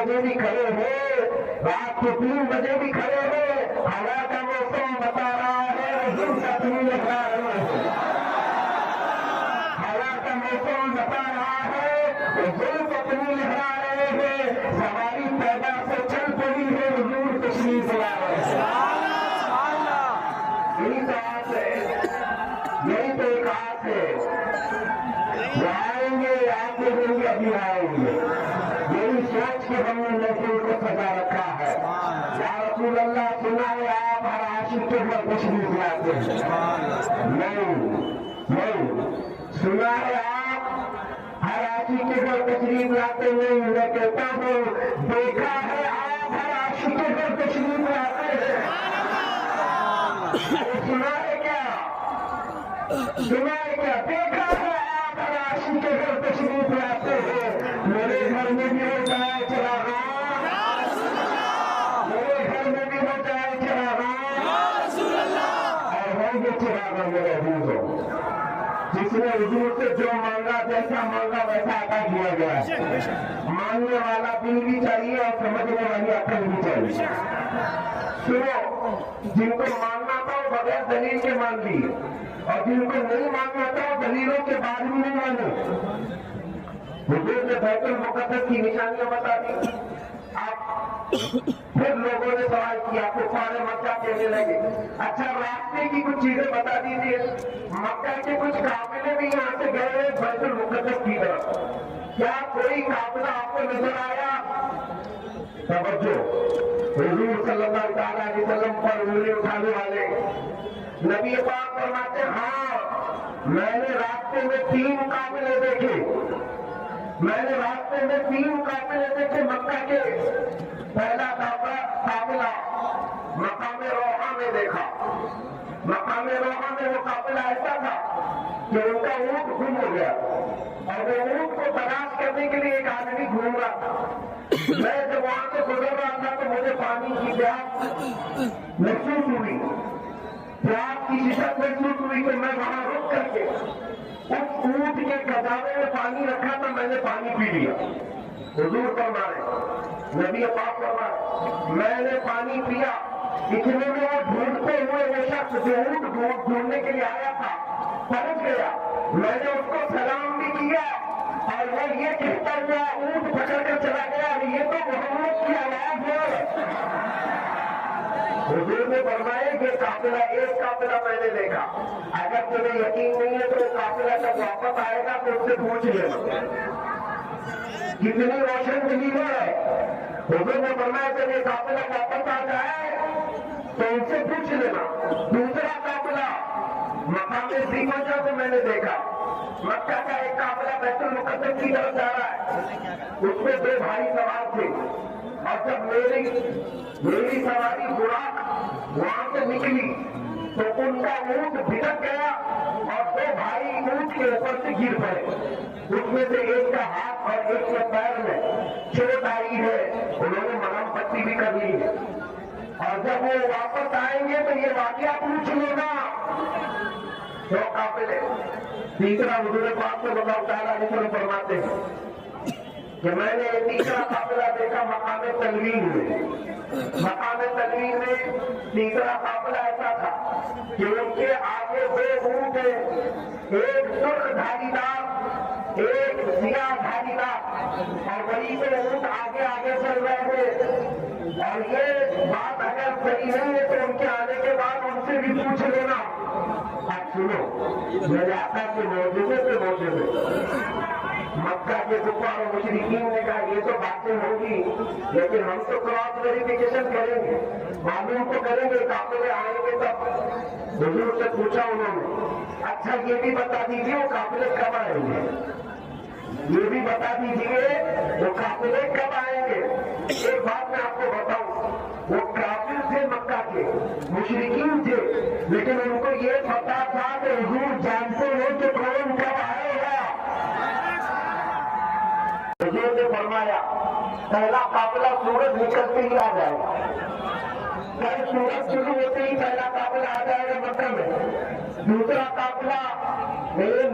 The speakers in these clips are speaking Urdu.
بجے بھی کھڑے ہو، رات کے 3 بجے بھی کھڑے ہو، ہوا کا موسم بتا رہا ہے حضور کا دین لکھا رہے ہیں، ہوا کا موسم بتا رہا ہے حضور کا دین لکھا رہے ہیں، سواری پیدا سے چل پڑی ہے حضور تشریف لا رہے ہیں۔ یہی تو آس ہے، یہی تو ایک آس ہے، وہ آئیں گے آپ کے دن بھی ابھی آئیں گے، یہی سوچ کے ہم نے محفل کو سجا رکھا ہے۔ یا رسول اللہ سنا ہے آپ ہر عاشق کے گھر تشریف لاتے ہیں، نہیں سنا ہے آپ ہر عاشق کے گھر تشریف لاتے نہیں، میں کہتا ہوں دیکھا ہے آپ ہر عاشق کے گھر تشریف لاتے ہیں۔ سنا ہے کیا؟ سنا ہے کیا؟ دیکھا ہے آپ ہر عاشق کے گھر تشریف لاتے ہیں۔ میرے گھر میں بھی ہوتا ہے چراغاں، میرے گھر میں بھی ہوتا ہے چراغاں، اور ہوں گے چراغاں میرے حضور، جس نے حضور سے جو مانگا جیسا مانگا ویسا عطا کیا گیا ہے۔ مانگنے والا دل بھی چاہیے اور سمجھنے والی عقل بھی چاہیے۔ سنو، جن کو ماننا تھا وہ بغیر دلیل کے مان لیے، اور جن کو نہیں ماننا تھا وہ دلیلوں کے بعد بھی نہیں مانے۔ حضور نے بیت المقدس کی نشانیاں بتا دی، آپ پھر لوگوں نے سوال کیا، کفار مکہ کہنے لگے اچھا راستے کی کچھ چیزیں بتا دیجیے، مکہ کے کچھ قافلے بھی یہاں سے گئے بیت المقدس کی طرف، کیا کوئی قافلہ آپ کو نظر آیا؟ توجہ، حضور صلی اللہ علیہ وسلم پر انگلی اٹھانے والے نبی پاک فرماتے ہاں میں نے راستے میں 3 قافلے دیکھے، میں نے راستے میں 3 قافلے دیکھے مکہ کے۔ پہلا قافلہ مقام روحہ میں دیکھا، مقام روحہ میں وہ قافلہ ایسا تھا کہ ان کا اونٹ گم ہو گیا، اور وہ اونٹ کو تلاش کرنے کے لیے ایک آدمی گھوم رہا تھا۔ میں جب وہاں سے گزر رہا تھا تو مجھے پانی کی پیاس محسوس ہوئی، پیاس کی شدت محسوس ہوئی کہ میں وہاں رک کر کے اس اونٹ کے کھجاوے میں پانی رکھا تھا، میں نے پانی پی لیا۔ حضور فرمائے، نبی پاک فرمائے میں نے پانی پیا، اتنے میں وہ ڈھونڈتے ہوئے وہ شخص جو اونٹ ڈھونڈنے کے لیے آیا تھا پہنچ گیا، میں نے اس کو سلام بھی کیا، اور وہ یہ کہتا ہوا اونٹ پکڑ کر چلا گیا یہ تو محمد کی آواز ہے۔ حضور نے فرمایا کہ قافلہ ایک قافلہ میں نے دیکھا، اگر تمہیں یقین نہیں ہے تو وہ قافلہ جب واپس آئے گا تو اس سے پوچھ لینا کتنی روشن دلی ہے۔ حضور نے فرمایا جب یہ قافلہ واپس آ جائے تو ان سے پوچھ لینا۔ دوسرا قافلہ مقام سیمنجا کو میں نے دیکھا، مکہ کا ایک قافلہ بیت المقدس کی طرف جا رہا ہے، اس میں 2 بھائی سوار تھے، اور جب میری سواری براق وہاں سے نکلی تو ان کا اونٹ بھٹک گیا اور 2 بھائی اونٹ کے اوپر سے گر پڑے، اس میں سے ایک کا ہاتھ اور ایک کے پیر میں چوٹ آئی ہے، انہوں نے مرہم پٹی بھی کر لی ہے، اور جب وہ واپس آئیں گے تو یہ واقعہ پوچھ لینا۔ 2 قافلے۔ تیسرا حضور پاک صلی اللہ تعالیٰ علیہ وسلم فرماتے ہیں کہ میں نے تیسرا قافلہ دیکھا مقام تنوین میں۔ مقام تنوین میں تیسرا قافلہ ایسا تھا کہ ان کے آگے 2 اونٹ ہیں، ایک سرخ دھاری دار ایک سیاہ دھاری دار، اور وہی پہ اونٹ آگے آگے چل رہے تھے، اور یہ بات اگر صحیح نہیں ہے تو ان کے آنے کے بعد ان سے بھی پوچھ لینا۔ اب سنو، میرے آقا کے موجودے پہ موجود مکہ کے کفار و مشرکین نے کہا یہ تو باتیں ہوگی لیکن ہم تو کراس ویریفیکیشن کریں گے، معلوم تو کریں گے، قافلے آئیں گے تب۔ حضور سے پوچھا انہوں نے اچھا یہ بھی بتا دیجیے وہ قافلے کب آئیں گے، یہ بھی بتا دیجیے وہ قافلے کب آئیں گے۔ ایک بات میں آپ کو بتاؤں، وہ کافر تھے مکہ کے، مشرکین تھے، لیکن ان کو یہ پتا تھا کہ حضور جانتے ہیں کہ کون کب آئے گا۔ حضور نے فرمایا پہلا قافلہ سورج نکلتے ہی آ جائے گا، کل سورج شروع ہوتے ہی پہلا قافلہ آ جائے گا مکہ میں، دوسرا قافلہ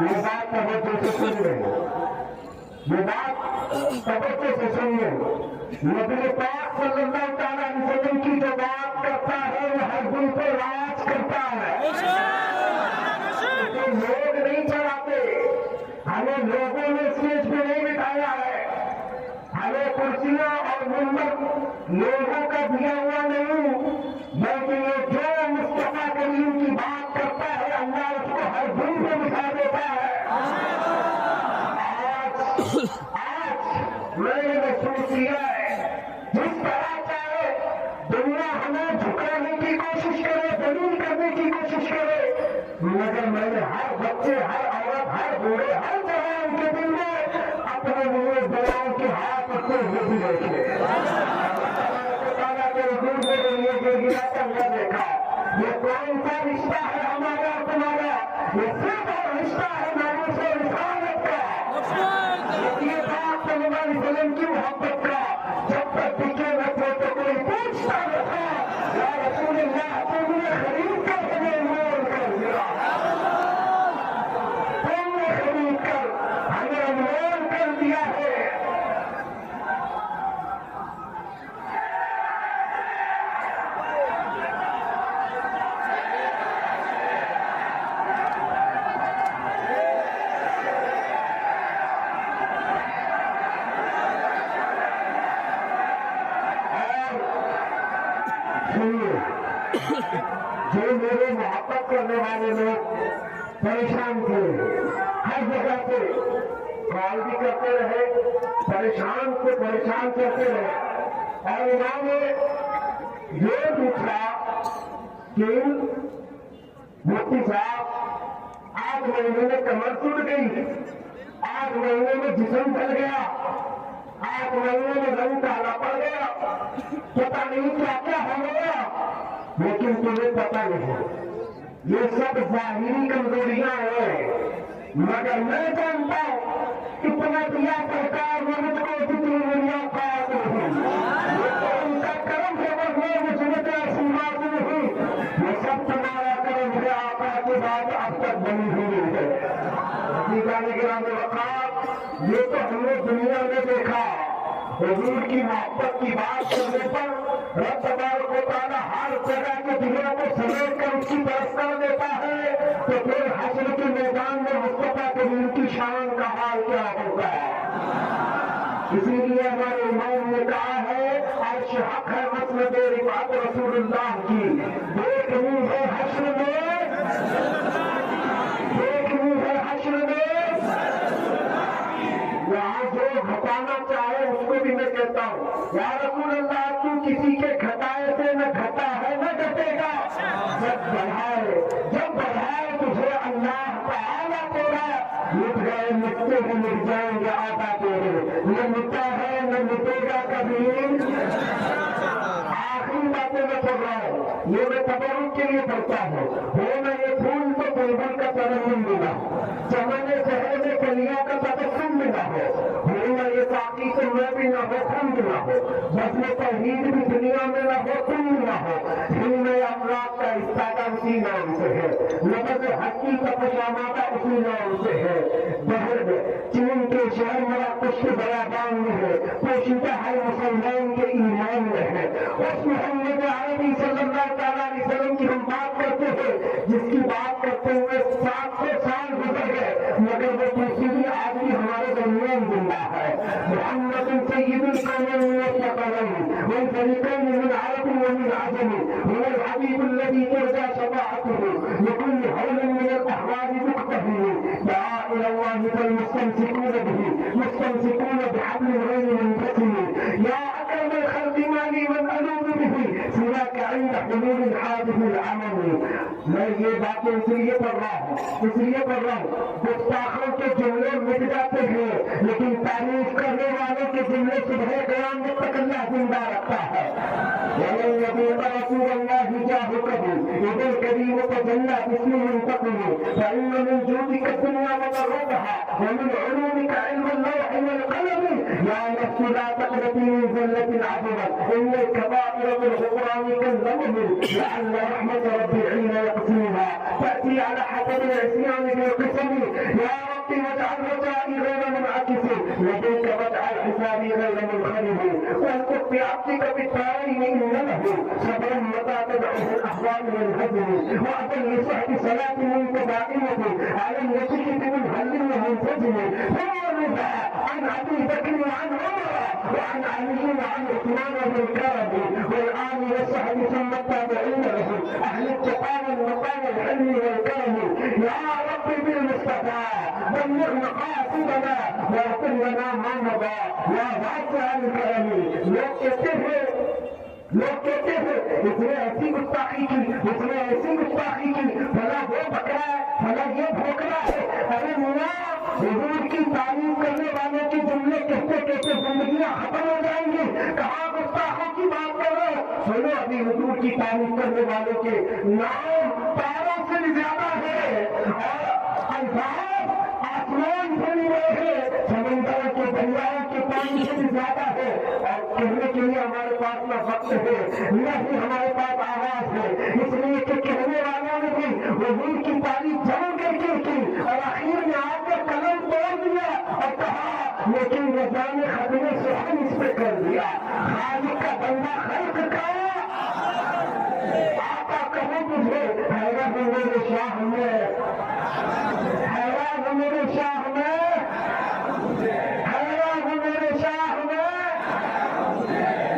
یہ بات توجہ سے سن لیں، یہ بات توجہ سے سنیے۔ نبی پاک صلی اللہ تعالیٰ علیہ وسلم کی جو بات کرتا ہے وہ ہر دل پہ راج کرتا ہے۔ تو لوگ نہیں چڑھاتے، ہمیں لوگوں نے اسٹیج پہ نہیں بٹھایا ہے، ہمیں کرسیاں اور منبر لوگوں کا دیا ہوا نہیں، بلکہ یہ جو مصطفیٰ کریم کی بات کرتا ہے اللہ اس کو ہر دل پہ بٹھا دیتا ہے۔ آج میں نے محسوس کیا ہے جس طرح چاہے دنیا ہمیں جھکانے کی کوشش کرے، دلیل کرنے کی کوشش کرے، مگر میں نے ہر بچے، ہر عورت، ہر بوڑھے، ہر جوان کے دل میں اپنے لیے دعاؤں کے ہاتھ رکھتے ہوئے بھی دیکھے۔ تعالیٰ کے حضور میرے لیے جو گرا کر میں دیکھا، یہ کون سا رشتہ ہے ہمارا اور تمہارا؟ یہ صرف رشتہ ہے ناموس و رسالت کا، یہ پاک صلی اللہ علیہ وسلم کی محبت کا۔ جب تک دکھے نہ تھے تو کوئی پوچھتا نہ تھا یا رسول اللہ تم نے خرید کر ہمیں مول کر دیا، تم نے خرید کر ہمیں مول کر دیا ہے۔ جو میرے محبت کرنے والے لوگ پریشان تھے، ہر جگہ سے کال بھی کرتے رہے، پریشان سے پریشان کرتے رہے، اور انہوں نے یہ پوچھا کہ مفتی صاحب آج مہینے میں کمر ٹوٹ گئی، آج مہینے میں جسم چل گیا، آج مہینے میں رنگ کالا پڑ گیا، پتا نہیں کیا کیا ہو گیا، لیکن تمہیں پتا نہیں، یہ سب ظاہری کمزوریاں ہیں، مگر میں جانتا ہوں اتنا دیا سرکار نے مجھ کو جتنی دنیا پاس نہیں، یہ تو ان کا کرم سے بڑھنے مجھ میں تو ایسی بات نہیں، یہ سب تمہارا کرم ہے، آقا کی بات اب تک بنی ہوئی ہے۔ حقیقت گرامی وقات یہ تو ہم نے دنیا میں دیکھا، حضور کی محبت کی بات کرنے پر رب تبارک و تعالیٰ ہر جگہ کے دنیا کو سمیٹ کر اس کی طرف کر دیتا ہے، تو پھر حشر کے میدان میں مصطفیٰ کریم کی شان کا حال کیا ہوگا؟ اسی لیے ہمارے امام نے کہا ہے عرش حق ہے مسند رفعت رسول اللہ کی، دیکھنی ہے حشر میں، دیکھنی ہے حشر میں، یہاں جو گھٹانا چاہے اس کو بھی میں کہتا ہوں یا رسول اللہ تو کسی کے گھٹائے سے نہ گھٹا ہے نہ گھٹے گا، جب بڑھائے تجھے اللہ تعالیٰ تیرا، مٹ گئے مٹتے ہی مٹ جائیں گے آقا تیرے، نہ مٹا ہے نہ مٹے گا کبھی۔ آخری باتیں میں پڑھ رہا ہوں، یہ میں تبرک کے لیے پڑھتا ہوں، ہو نہ یہ پھول تو بلبل کا ترنم ملا، چمن شہر میں کلیاں کا تبسم ملا ہو نہ یہ ساقی سے میں بھی نہ ہو خم نہ ہو، بس میں توحید بھی دنیا میں نہ ہو تم نہ ہو، دل میں امراض کا استادہ اسی نام سے ہے، نبض حقی کا پشامادہ اسی نام سے ہے، بہر میں چین کے شہر میرا کشت بیابان میں ہے، پوشیدہ ہر مسلمان کے ایمان میں ہے، اس محمد عربی صلی اللہ تعالیٰ علیہ وسلم کی ہم بات کرتے ہیں، جس کی بات کرتے ہوئے 700 سال گزر گئے، مگر وہ دوسری بھی آج بھی ہمارے درمیان زندہ ہے۔ محمد سید القومین والثقلین والفریقین من عرب ومن عجم، هو الحبیب الذی ترجى شفاعته لكل حول من الاحوال مقتحم، دعا الى الله فالمستمسكون به مستمسكون بحبل غير منفصل، يا اکرم الخلق ما لي من الوذ به سواك عند حلول الحادث العمل۔ میں یہ باتیں اس لیے پڑھ رہا ہوں، گستاخوں کے جملے مٹ جاتے ہیں لیکن تعریف کرنے والوں کے جملے صبح قیامت تک اللہ زندہ رکھتا ہے۔ وَمَن يَطِيعِ رَسُولَ اللَّهِ جَاهُكَهُ إِذَا الْكَرِيمُ تَجَلَّى بِاسْمِهِ الْمُنتَقِمِ، فَإِنَّ مِن جُودِكَ الدُّنْيَا وَضَرَّتَهَا وَمِنْ عُلُومِكَ عِلْمَ اللوح والقلم يا نفس لا تقنطي من ذلة عظمت إن الكبائر بالغفران كالذنب لعل رحمة ربي حين يقسمها تأتي على حسب العصيان بالقسم يا ربي واجعل رجائي غير منعكس لديك واجعل حسابي غير منخرب والقف بعبدك بالدارين إن له صبرا متى تدعوه الأحوال والهزم وأذن لصحب صلاة متدائمة على النسيج منهل ومنتجم ثم الرضا عن أبي بكر وعن عمر وعن علي وعن عثمان والكرم والآل والصحب ثم التابعين لهم أهل التقى والمقام الحلم والكرم يا ربي بالمصطفى بلغ مقاصدنا واغفر لنا ما مضى يا واسع الكرم لوگ کہتے ہیں اس نے ایسی گستاخی کی بھلا وہ بکرا ہے بھلا یہ بھوکرا ہے ارے میاں حضور کی تعلیم کرنے والوں کے جملے کہتے کہتے زندگیاں ختم ہو جائیں گی کہاں گستاخوں کی بات کر رہے ہو سنو ابھی حضور کی تعلیم کرنے والوں کے نام تاروں سے بھی زیادہ ہے اور الفاظ آسمان سے بھی رہے ہیں سمندروں کے دریاؤں کے پانی سے بھی زیادہ ہے اور کہنے کے لیے ہمارے پاس نہ وقت ہے نہ ہی ہمارے پاس آواز ہے اس لیے کہ کہنے والوں نے بھی حضور کی تعریف جمع کر کے کی اور آخر میں آپ نے قلم توڑ دیا اور کہا لیکن نظام ختم سخن اس پہ کر دیا خالق کا بندہ خلق کا آقا کہوں تجھے حیران ہو میرے شاہ میں حیران ہو میرے شاہ میں حیران ہو میرے شاہ میں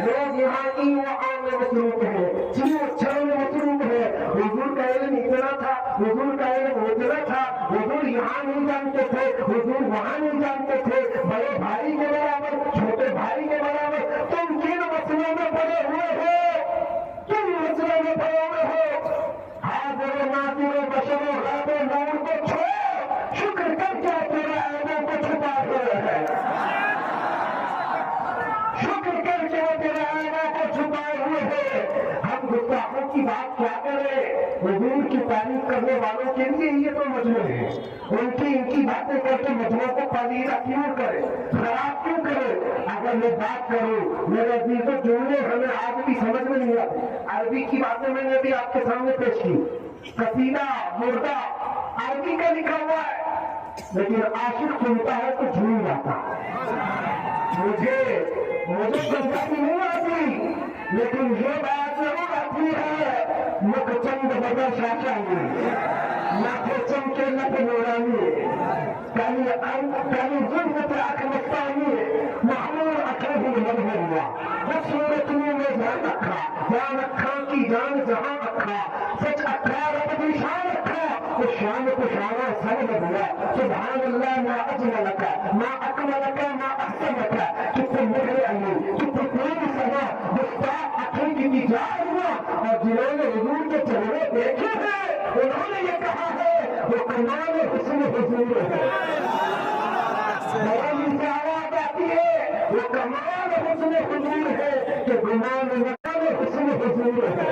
لوگ یہاں کی وہاں میں مصروف ہے چیزوں چھڑوں میں مصروف ہے حضور کا علم اتنا تھا حضور کا علم اتنا تھا حضور یہاں نہیں جانتے تھے حضور وہاں نہیں جانتے تھے بڑے بھائی کے برابر چھوٹے بھائی کے برابر تم کن مسئلوں میں پڑے ہوئے ہو کن مسئلوں میں پڑے ہوئے ہو حاضر و ناظر و بشر و غیب و نور کو چھوڑ شکر کر کے تیرے عیبوں کو چھپا ہوئے ہے شکر کر کے وہ تیرے عیبوں کو چھپائے ہوئے ہیں ہم گستاخوں کی بات کیا کریں حضور کی تعریف کرنے والوں کے لیے یہ تو مجموع ہے ان کی باتیں کر کے مجموع کو پذیرہ کیوں کرے خراب کیوں کرے اگر میں بات کروں میرے عزیزوں جملے ہمیں آج بھی سمجھ میں نہیں آتی عربی کی باتیں میں نے بھی آپ کے سامنے پیش کی قصیدہ مردہ عربی کا لکھا ہوا ہے لیکن عاشق سنتا ہے تو جھوم جاتا مجھے پنجابی نہیں آتی لیکن یہ بات ضرور آتی ہے مکھ چند بدا شاشانی ناکھے چمکے نک نورانی کالی ظلم پہ آنکھ مستانی معمور اکھے ہی مدھویا وہ صورت میں جان رکھا کی جان جہاں رکھا سچ اکھا رب دی شان رکھا وہ شان کو شانہ سر بدلا سبحان اللہ ما اجملک ما اکملک ما احسنک کتنے مہر علی کتنے تیز سنا مستاق اکھے کی تجار ہوا اور جنہوں نے حضور کے چہرے دیکھے ہیں انہوں نے یہ کہا ہے وہ کمال حسن حضور ہے مولانا سے آواز آتی ہے وہ کمال حسن حضور ہے کہ گمان نکال حسن حضور ہے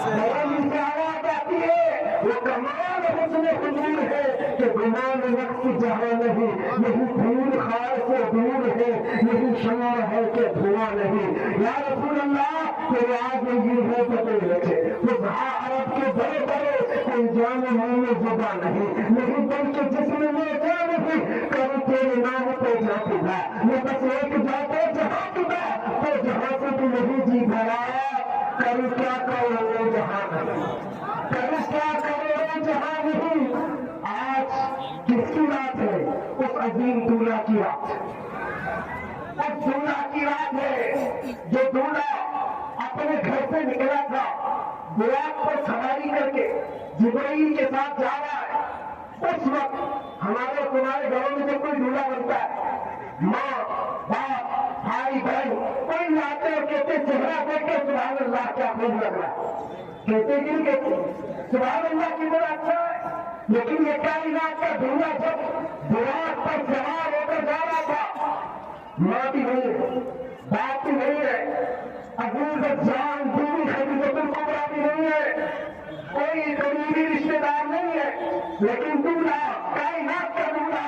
مولانا سے آواز آتی ہے وہ کمال حسن حضور ہے کہ گمان نقص جہاں نہیں دھول خار سے دور ہے یہی شمع ہے کہ دھواں نہیں یا رسول اللہ تیرے آگے یہ ہے پتے رکھے فضحا عرب کے بڑے بڑے کوئی جان منہ میں زبان نہیں بلکہ جسم میں جان نہیں کرو تیرے نام پہ جا پڑا یہ بس ایک جاتے جہاں پڑا تو جہاں سے تو نہیں جی بھرا کرو کیا کرو وہ جہاں نہیں کرو کیا کرو وہ جہاں نہیں آج کس کی رات ہے اس عظیم دولہ کی رات اس دولہ کی رات ہے جو دولہ اپنے گھر سے نکلا تھا براق پر سواری کر کے جبرائیل کے ساتھ جا رہا ہے اس وقت ہمارے تمہارے گھروں میں جب کوئی دولہا بنتا ہے ماں باپ بھائی بہن کوئی آتے اور کہتے چہرہ دیکھ کے سبحان اللہ کیا خوب لگ رہا ہے کہتے کہ نہیں کہتے سبحان اللہ کتنا اچھا ہے لیکن یہ کائنات کا دولہا جب براق پر سوار ہو کر جا رہا تھا ماں بھی نہیں ہے باپ بھی نہیں ہے عزیز جان بیوی خدیجۃ الکبریٰ بھی نہیں ہے کوئی قریبی رشتے دار نہیں ہے لیکن دولہا کائنات کا دولہا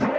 6